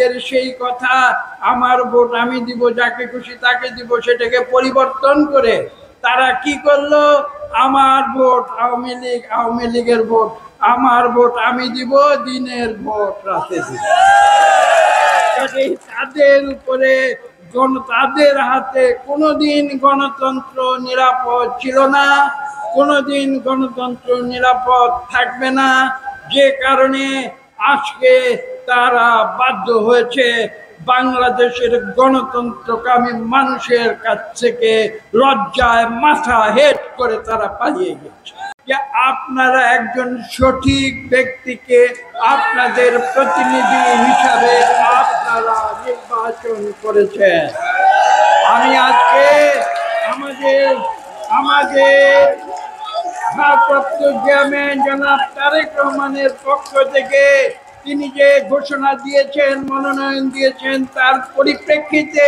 তাদের সেই কথা আমার ভোট আমি দিব, যাকে খুশি তাকে দিব, সেটাকে পরিবর্তন করে তারা কি করলো, আমার ভোট আওয়ামী লীগ, আওয়ামী লীগের ভোট আমার ভোট আমি দিব, দিনের ভোট রাতে দিব। তাদের উপরে তাদের হাতে কোনোদিন গণতন্ত্র নিরাপদ ছিল না, কোনোদিন গণতন্ত্র নিরাপদ থাকবে না। যে কারণে আজকে তারা বাধ্য হয়েছে বাংলাদেশের গণতন্ত্রকামী মানুষের কাছ থেকে লজ্জায় মাথা হেট করে তারা পালিয়ে গেছে। আপনারা একজন সঠিক ব্যক্তিকে আপনাদের প্রতিনিধি হিসাবে আপনারা নির্বাচন করেছেন। আমি আজকে আমাদের ভারপ্রাপ্ত চেয়ারম্যান জনাব তারেক রহমানের পক্ষ থেকে তিনি যে ঘোষণা দিয়েছেন, মনোনয়ন দিয়েছেন, তার পরিপ্রেক্ষিতে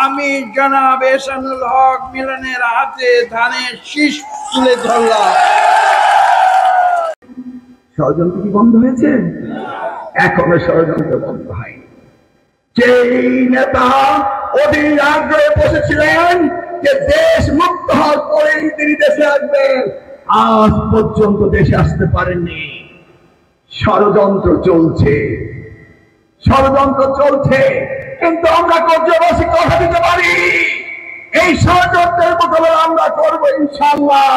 আমি জনাব এহসানুল হক মিলনের হাতে ধানের শীষ তুলে ধরলাম। ষড়যন্ত্র কি বন্ধ হয়েছে? এখনো ষড়যন্ত্র বন্ধ হয়নি। যেই নেতা অধীর আগ্রহে বসেছিলেন যে দেশ মুক্ত হওয়ার পরেই তিনি দেশে আসবেন, আজ পর্যন্ত দেশে আসতে পারেননি। ষড়যন্ত্র চলছে, ষড়যন্ত্র চলছে, কিন্তু আমরা কর্যবাসী কথা দিতে পারি, এই ষড়যন্ত্রের মোকাবেলা আমরা করবো ইনশাআল্লাহ।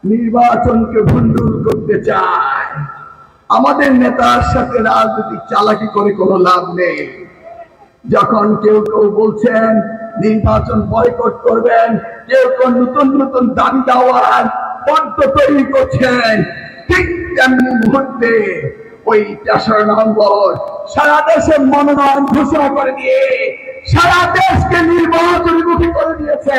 নির্বাচনকে ভণ্ডুল করতে চায় আমাদের নেতার সাথে রাজনৈতিক চালাকি করে কোনো লাভ নেই। যখন কেউ কেউ বলছেন নির্বাচন বয়কট করবেন, কেউ কেউ নতুন নতুন দাবি দেওয়ার পদ্ম তৈরি করছেন, ঠিক তেমনি মুহূর্তে ওই ৩রা নভেম্বর সারা দেশে মনোনয়ন ঘোষণা করে দিয়ে সারা দেশকে নির্বাচনমুখী করে দিয়েছে।